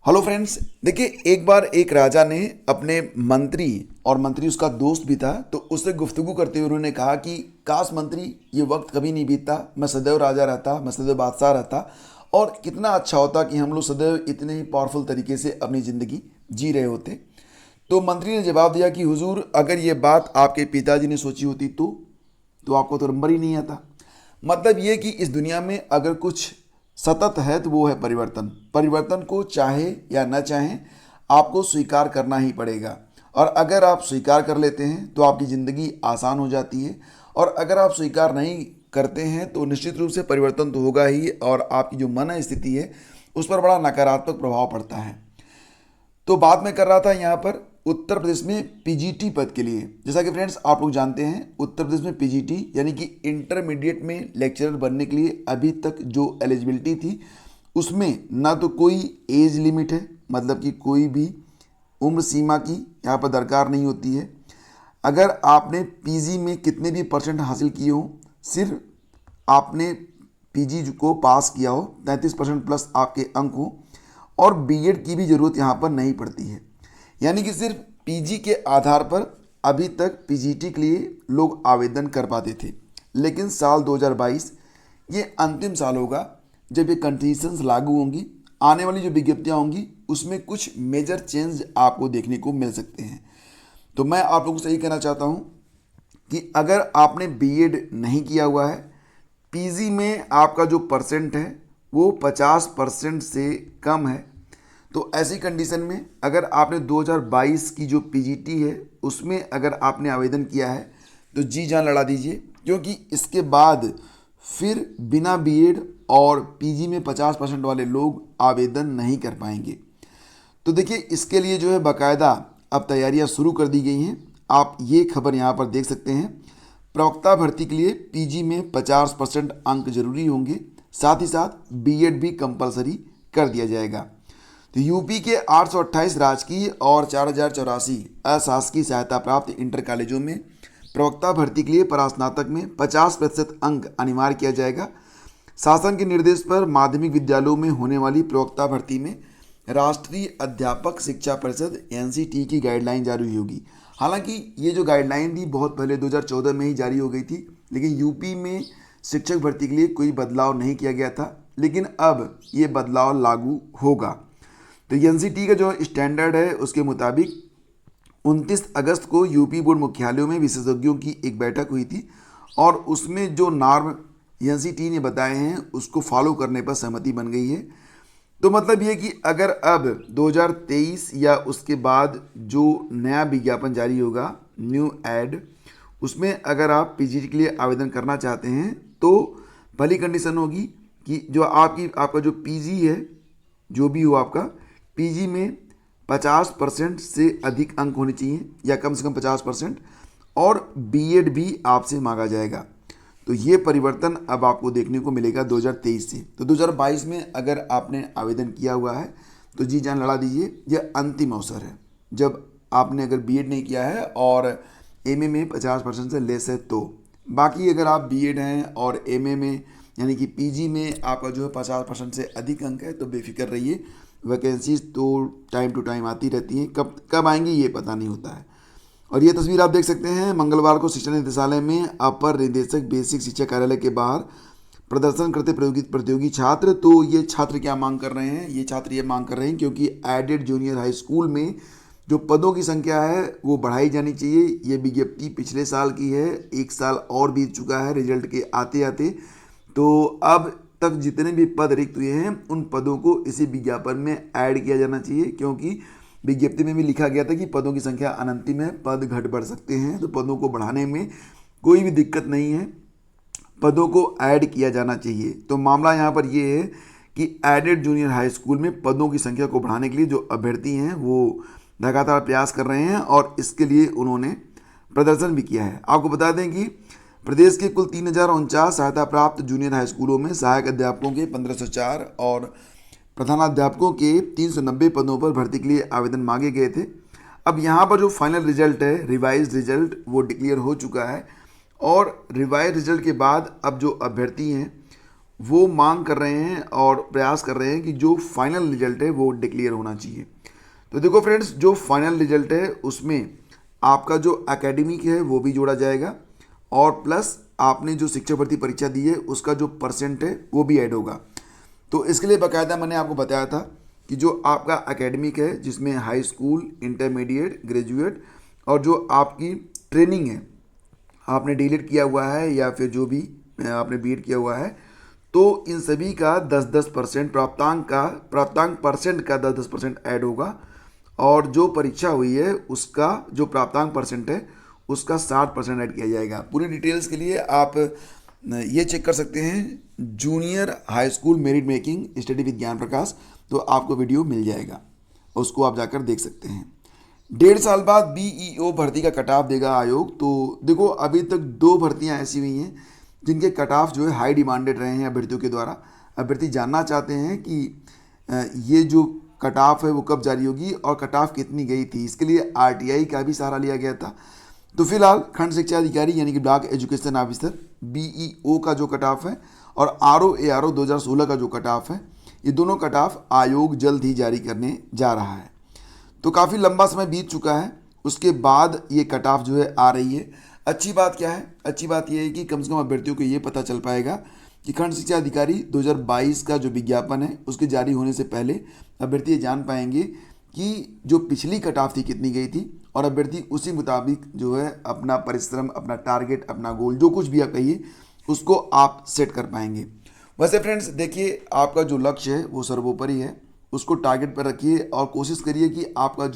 Hello friends. देखिए, एक बार एक राजा ने अपने मंत्री और मंत्री उसका दोस्त भी था, तो उससे गुफ्तगू करते हुए उन्होंने कहा कि काश मंत्री, ये वक्त कभी नहीं बीतता, मैं सदैव राजा रहता, मैं सदैव बादशाह रहता, और कितना अच्छा होता कि हम लोग सदैव इतने ही पावरफुल तरीके से अपनी ज़िंदगी जी रहे होते। तो मंत्री ने जवाब दिया कि हुजूर, अगर ये बात आपके पिताजी ने सोची होती तो आपको तो नंबर ही नहीं आता। मतलब ये कि इस दुनिया में अगर कुछ सतत है तो वो है परिवर्तन। परिवर्तन को चाहे या न चाहे आपको स्वीकार करना ही पड़ेगा। और अगर आप स्वीकार कर लेते हैं तो आपकी ज़िंदगी आसान हो जाती है, और अगर आप स्वीकार नहीं करते हैं तो निश्चित रूप से परिवर्तन तो होगा ही, और आपकी जो मन स्थिति है उस पर बड़ा नकारात्मक प्रभाव पड़ता है। तो बात मैं कर रहा था यहाँ पर उत्तर प्रदेश में पीजीटी पद के लिए। जैसा कि फ्रेंड्स आप लोग जानते हैं, उत्तर प्रदेश में पीजीटी यानी कि इंटरमीडिएट में लेक्चरर बनने के लिए अभी तक जो एलिजिबिलिटी थी उसमें ना तो कोई एज लिमिट है, मतलब कि कोई भी उम्र सीमा की यहाँ पर दरकार नहीं होती है। अगर आपने पीजी में कितने भी परसेंट हासिल किए हो, सिर्फ आपने पीजी को पास किया हो, 33% प्लस आपके अंक हो, और बीएड की भी ज़रूरत यहाँ पर नहीं पड़ती है। यानी कि सिर्फ पीजी के आधार पर अभी तक पीजीटी के लिए लोग आवेदन कर पाते थे। लेकिन साल 2022 ये अंतिम साल होगा जब ये कंडीशंस लागू होंगी। आने वाली जो विज्ञप्तियाँ होंगी उसमें कुछ मेजर चेंज आपको देखने को मिल सकते हैं। तो मैं आप लोगों से यही कहना चाहता हूँ कि अगर आपने बीएड नहीं किया हुआ है, पीजी में आपका जो परसेंट है वो 50% से कम है, तो ऐसी कंडीशन में अगर आपने 2022 की जो पीजीटी है उसमें अगर आपने आवेदन किया है तो जी जान लड़ा दीजिए, क्योंकि इसके बाद फिर बिना बीएड और पीजी में 50% वाले लोग आवेदन नहीं कर पाएंगे। तो देखिए, इसके लिए जो है बाकायदा अब तैयारियां शुरू कर दी गई हैं। आप ये खबर यहाँ पर देख सकते हैं। प्रवक्ता भर्ती के लिए पीजी में 50% अंक जरूरी होंगे, साथ ही साथ बीएड भी कंपलसरी कर दिया जाएगा। तो यूपी के 828 राजकीय और 4084 अशासकीय सहायता प्राप्त इंटर कॉलेजों में प्रवक्ता भर्ती के लिए परास्नातक में 50% अंक अनिवार्य किया जाएगा। शासन के निर्देश पर माध्यमिक विद्यालयों में होने वाली प्रवक्ता भर्ती में राष्ट्रीय अध्यापक शिक्षा परिषद एनसीटी की गाइडलाइन जारी होगी। हालांकि ये जो गाइडलाइन थी बहुत पहले 2014 में ही जारी हो गई थी, लेकिन यूपी में शिक्षक भर्ती के लिए कोई बदलाव नहीं किया गया था, लेकिन अब ये बदलाव लागू होगा। तो एनसीटी का जो स्टैंडर्ड है उसके मुताबिक 29 अगस्त को यूपी बोर्ड मुख्यालयों में विशेषज्ञों की एक बैठक हुई थी, और उसमें जो नॉर्म एनसीटी ने बताए हैं उसको फॉलो करने पर सहमति बन गई है। तो मतलब ये कि अगर अब 2023 या उसके बाद जो नया विज्ञापन जारी होगा, न्यू एड, उसमें अगर आप पीजीटी के लिए आवेदन करना चाहते हैं तो पहली कंडीशन होगी कि जो आपका जो पीजी है, जो भी हो आपका, पीजी में 50% से अधिक अंक होने चाहिए या कम से कम 50%, और बीएड भी आपसे मांगा जाएगा। तो ये परिवर्तन अब आपको देखने को मिलेगा 2023 से। तो 2022 में अगर आपने आवेदन किया हुआ है तो जी जान लड़ा दीजिए, यह अंतिम अवसर है। जब आपने अगर बीएड नहीं किया है और एमए में 50% से लेस है तो। बाकी अगर आप बीएड हैं और एमए में यानी कि पीजी में आपका जो है 50% से अधिक अंक है तो बेफिक्र रहिए। वैकेंसीज तो टाइम टू टाइम आती रहती हैं, कब कब आएंगी ये पता नहीं होता है। और ये तस्वीर आप देख सकते हैं, मंगलवार को शिक्षा निदेशालय में अपर निदेशक बेसिक शिक्षा कार्यालय के बाहर प्रदर्शन करते प्रतियोगी छात्र। तो ये छात्र क्या मांग कर रहे हैं? ये छात्र ये मांग कर रहे हैं क्योंकि एडेड जूनियर हाई स्कूल में जो पदों की संख्या है वो बढ़ाई जानी चाहिए। ये विज्ञप्ति पिछले साल की है, एक साल और बीत चुका है रिजल्ट के आते आते। तो अब तक जितने भी पद रिक्त हुए हैं उन पदों को इसी विज्ञापन में ऐड किया जाना चाहिए, क्योंकि विज्ञप्ति में भी लिखा गया था कि पदों की संख्या अनंतिम है, पद घट बढ़ सकते हैं, तो पदों को बढ़ाने में कोई भी दिक्कत नहीं है, पदों को ऐड किया जाना चाहिए। तो मामला यहाँ पर ये है कि एडेड जूनियर हाई स्कूल में पदों की संख्या को बढ़ाने के लिए जो अभ्यर्थी हैं वो लगातार प्रयास कर रहे हैं, और इसके लिए उन्होंने प्रदर्शन भी किया है। आपको बता दें कि प्रदेश के कुल 3049 सहायता प्राप्त जूनियर हाई स्कूलों में सहायक अध्यापकों के 1504 और प्रधानाध्यापकों के 390 पदों पर भर्ती के लिए आवेदन मांगे गए थे। अब यहाँ पर जो फाइनल रिजल्ट है, रिवाइज रिजल्ट, वो डिक्लेयर हो चुका है, और रिवाइज रिजल्ट के बाद अब जो अभ्यर्थी हैं वो मांग कर रहे हैं और प्रयास कर रहे हैं कि जो फाइनल रिजल्ट है वो डिक्लेयर होना चाहिए। तो देखो फ्रेंड्स, जो फाइनल रिजल्ट है उसमें आपका जो एकेडमिक है वो भी जोड़ा जाएगा और प्लस आपने जो शिक्षक भर्ती परीक्षा दी है उसका जो परसेंट है वो भी ऐड होगा। तो इसके लिए बाकायदा मैंने आपको बताया था कि जो आपका एकेडमिक है जिसमें हाई स्कूल, इंटरमीडिएट, ग्रेजुएट और जो आपकी ट्रेनिंग है, आपने डीलिट किया हुआ है या फिर जो भी आपने बीएड किया हुआ है, तो इन सभी का 10-10% प्राप्तांक परसेंट का 10-10% ऐड होगा और जो परीक्षा हुई है उसका जो प्राप्तांक परसेंट है उसका 60% ऐड किया जाएगा। पूरी डिटेल्स के लिए आप ये चेक कर सकते हैं junior high school merit making study with ज्ञान प्रकाश, तो आपको वीडियो मिल जाएगा, उसको आप जाकर देख सकते हैं। 1.5 साल बाद बीईओ भर्ती का कट ऑफ देगा आयोग। तो देखो अभी तक 2 भर्तियां ऐसी हुई हैं जिनके कट ऑफ जो है हाई डिमांडेड रहे हैं अभ्यर्थियों के द्वारा। अभ्यर्थी जानना चाहते हैं कि ये जो कट ऑफ है वो कब जारी होगी और कट ऑफ कितनी गई थी। इसके लिए आरटीआई का भी सहारा लिया गया था। तो फिलहाल खंड शिक्षा अधिकारी यानी कि ब्लॉक एजुकेशन ऑफिसर बीईओ का जो कट ऑफ है और आरओ एआरओ 2016 का जो कट ऑफ है, ये दोनों कट ऑफ आयोग जल्द ही जारी करने जा रहा है। तो काफ़ी लंबा समय बीत चुका है, उसके बाद ये कट ऑफ जो है आ रही है। अच्छी बात क्या है? अच्छी बात यह है कि कम से कम अभ्यर्थियों को ये पता चल पाएगा कि खंड शिक्षा अधिकारी 2022 का जो विज्ञापन है उसके जारी होने से पहले अभ्यर्थी ये जान पाएंगे कि जो पिछली कट ऑफ थी कितनी गई थी और अभ्यर्थी उसी मुताबिक जो है अपना परिश्रम, अपना टारगेट, अपना गोल, जो कुछ भी आप कहिए उसको आप सेट कर पाएंगे। वैसे फ्रेंड्स देखिए, आपका जो लक्ष्य है वो सर्वोपरि है, उसको टारगेट पर रखिए और कोशिश करिए कि आपका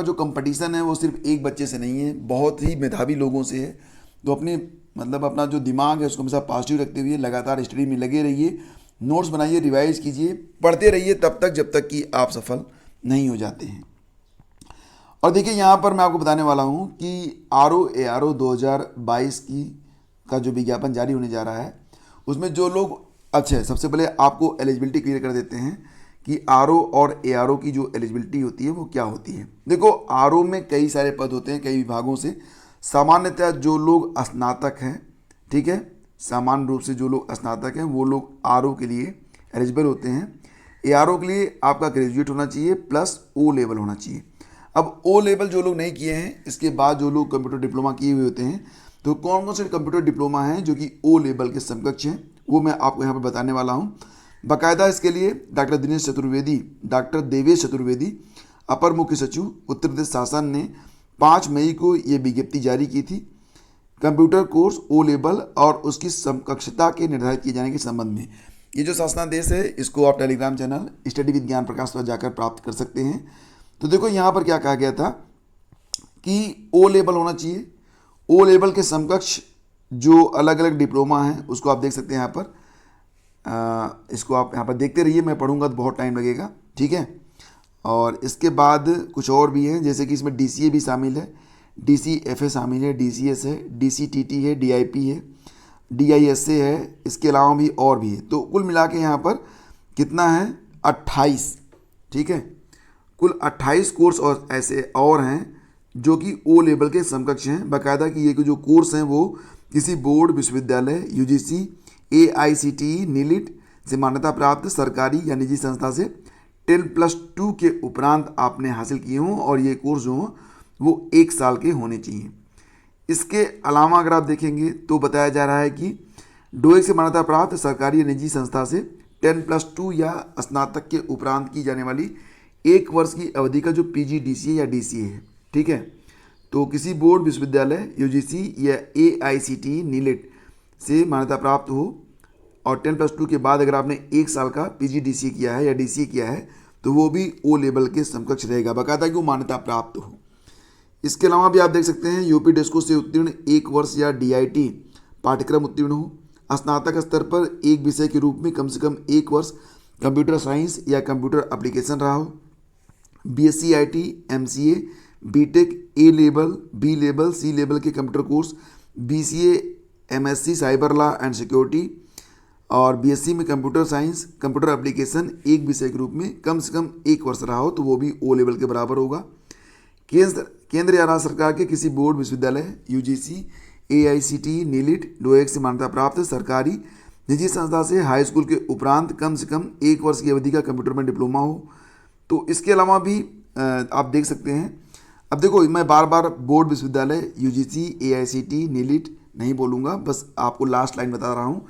जो कंपटीशन है वो सिर्फ एक बच्चे से नहीं है, बहुत ही मेधावी लोगों से है। तो अपना जो दिमाग है उसको हमेशा पॉजिटिव रखते हुए लगातार स्टडी में लगे रहिए, नोट्स बनाइए, रिवाइज कीजिए, पढ़ते रहिए तब तक जब तक कि आप सफल नहीं हो जाते हैं। और देखिए यहाँ पर मैं आपको बताने वाला हूँ कि आरओ एआरओ 2022 का जो विज्ञापन जारी होने जा रहा है उसमें जो लोग, अच्छा सबसे पहले आपको एलिजिबिलिटी क्लियर कर देते हैं कि आरओ और एआरओ की जो एलिजिबिलिटी होती है वो क्या होती है। देखो आरओ में कई सारे पद होते हैं कई विभागों से। सामान्यतः जो लोग स्नातक हैं, ठीक है, सामान्य रूप से जो लोग स्नातक हैं वो लोग आरओ के लिए एलिजिबल होते हैं। एआरओ के लिए आपका ग्रेजुएट होना चाहिए प्लस ओ लेवल होना चाहिए। अब ओ लेवल जो लोग नहीं किए हैं, इसके बाद जो लोग कंप्यूटर डिप्लोमा किए हुए होते हैं, तो कौन कौन से कंप्यूटर डिप्लोमा हैं जो कि ओ लेवल के समकक्ष हैं वो मैं आपको यहाँ पर बताने वाला हूँ। बाकायदा इसके लिए डॉक्टर देवेश चतुर्वेदी अपर मुख्य सचिव उत्तर प्रदेश शासन ने 5 मई को ये विज्ञप्ति जारी की थी कंप्यूटर कोर्स ओ लेवल और उसकी समकक्षता के निर्धारित किए जाने के संबंध में। ये जो शासनादेश है इसको आप टेलीग्राम चैनल स्टडी विद ज्ञान प्रकाश पर जाकर प्राप्त कर सकते हैं। तो देखो यहाँ पर क्या कहा गया था कि ओ लेवल होना चाहिए। ओ लेवल के समकक्ष जो अलग अलग डिप्लोमा हैं उसको आप देख सकते हैं यहाँ पर। इसको आप यहाँ पर देखते रहिए, मैं पढ़ूंगा तो बहुत टाइम लगेगा, ठीक है। और इसके बाद कुछ और भी हैं, जैसे कि इसमें डीसीए भी शामिल है, डीसीएफए शामिल है, डीसीएस है, डीसीटीटी है, डीआईपी है, डीआईएसए है, इसके अलावा भी और भी है। तो कुल मिला के यहाँ पर कितना है? 28, ठीक है। कुल 28 कोर्स और ऐसे और हैं जो कि ओ लेवल के समकक्ष हैं। बाकायदा कि ये जो कोर्स हैं वो किसी बोर्ड, विश्वविद्यालय, यूजीसी, एआईसीटीई, नीलिट से मान्यता प्राप्त सरकारी या निजी संस्था से 10+2 के उपरांत आपने हासिल किए हों और ये कोर्स जो हों वो 1 साल के होने चाहिए। इसके अलावा अगर आप देखेंगे तो बताया जा रहा है कि डोएक से मान्यता प्राप्त सरकारी या निजी संस्था से 10+2 या स्नातक के उपरांत की जाने वाली 1 वर्ष की अवधि का जो पीजीडीसीए या डीसीए है, ठीक है। तो किसी बोर्ड, विश्वविद्यालय, यूजीसी या एआईसीटीई, नीलिट से मान्यता प्राप्त हो और 10+2 के बाद अगर आपने 1 साल का पीजीडीसीए किया है या डीसीए किया है तो वो भी ओ लेवल के समकक्ष रहेगा, बाकायदा कि वो मान्यता प्राप्त हो। इसके अलावा भी आप देख सकते हैं यूपी डेस्को से उत्तीर्ण 1 वर्ष या डीआईटी पाठ्यक्रम उत्तीर्ण हो, स्नातक स्तर पर एक विषय के रूप में कम से कम 1 वर्ष कंप्यूटर साइंस या कंप्यूटर एप्लीकेशन रहा हो, BSc IT, MCA, BTech, A level, B level, C level के computer course, BCA, MSc cyber law and security और बीएससी में कंप्यूटर साइंस, कंप्यूटर एप्लीकेशन एक विषय के रूप में कम से कम 1 वर्ष रहा हो तो वो भी ओ लेवल के बराबर होगा। केंद्र या राज्य सरकार के किसी बोर्ड, विश्वविद्यालय, यूजीसी, एआईसीटीई, नीलिट, डोएक से मान्यता प्राप्त सरकारी निजी संस्था से हाई स्कूल के उपरांत कम से कम 1 वर्ष की अवधि का कंप्यूटर में डिप्लोमा हो। तो इसके अलावा भी आप देख सकते हैं। अब देखो, मैं बार बार बोर्ड विश्वविद्यालय, यूजीसी, एआईसीटी, नीलिट नहीं बोलूँगा, बस आपको लास्ट लाइन बता रहा हूँ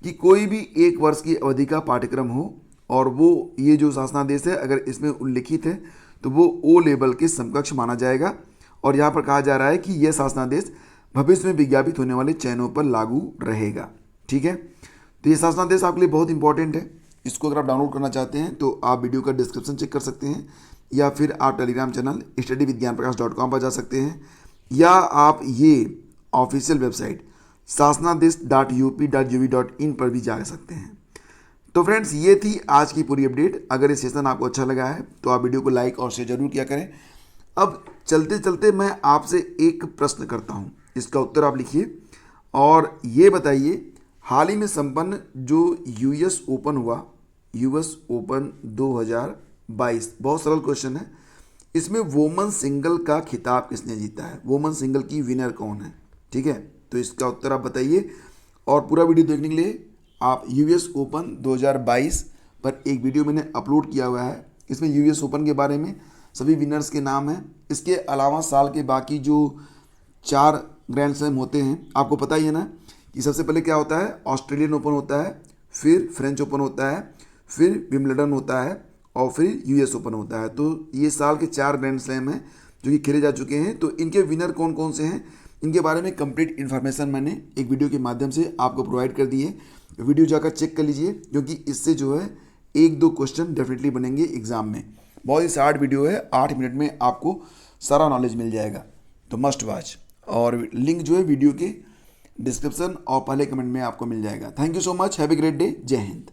कि कोई भी 1 वर्ष की अवधि का पाठ्यक्रम हो और वो ये जो शासनादेश है अगर इसमें उल्लिखित है तो वो ओ लेवल के समकक्ष माना जाएगा। और यहाँ पर कहा जा रहा है कि यह शासनादेश भविष्य में विज्ञापित होने वाले चयनों पर लागू रहेगा। ठीक है, तो ये शासनादेश आपके लिए बहुत इंपॉर्टेंट है। इसको अगर आप डाउनलोड करना चाहते हैं तो आप वीडियो का डिस्क्रिप्शन चेक कर सकते हैं, या फिर आप टेलीग्राम चैनल studyvigyanprakash.com पर जा सकते हैं, या आप ये ऑफिशियल वेबसाइट sasnadesh.up.gov.in पर भी जा सकते हैं। तो फ्रेंड्स, ये थी आज की पूरी अपडेट। अगर ये सेशन आपको अच्छा लगा है तो आप वीडियो को लाइक और शेयर जरूर किया करें। अब चलते चलते मैं आपसे एक प्रश्न करता हूँ, इसका उत्तर आप लिखिए और ये बताइए, हाल ही में संपन्न जो यूएस ओपन हुआ, यूएस ओपन 2022, बहुत सरल क्वेश्चन है, इसमें वोमन सिंगल का खिताब किसने जीता है? वोमन सिंगल की विनर कौन है? ठीक है, तो इसका उत्तर आप बताइए। और पूरा वीडियो देखने के लिए आप यूएस ओपन 2022 पर एक वीडियो मैंने अपलोड किया हुआ है, इसमें यूएस ओपन के बारे में सभी विनर्स के नाम हैं। इसके अलावा साल के बाकी जो 4 ग्रैंड स्लैम होते हैं, आपको पता ही है ना कि सबसे पहले क्या होता है, ऑस्ट्रेलियन ओपन होता है, फिर फ्रेंच ओपन होता है, फिर विम्बलडन होता है और फिर यूएस ओपन होता है। तो ये साल के 4 ग्रैंड स्लैम हैं जो कि खेले जा चुके हैं। तो इनके विनर कौन कौन से हैं, इनके बारे में कंप्लीट इन्फॉर्मेशन मैंने एक वीडियो के माध्यम से आपको प्रोवाइड कर दी है। वीडियो जाकर चेक कर लीजिए, क्योंकि इससे जो है 1-2 क्वेश्चन डेफिनेटली बनेंगे एग्जाम में। बहुत ही शार्ट वीडियो है, 8 मिनट में आपको सारा नॉलेज मिल जाएगा, तो मस्ट वॉच। और लिंक जो है वीडियो के डिस्क्रिप्शन और पहले कमेंट में आपको मिल जाएगा। Thank you so much, have a great day, जय हिंद।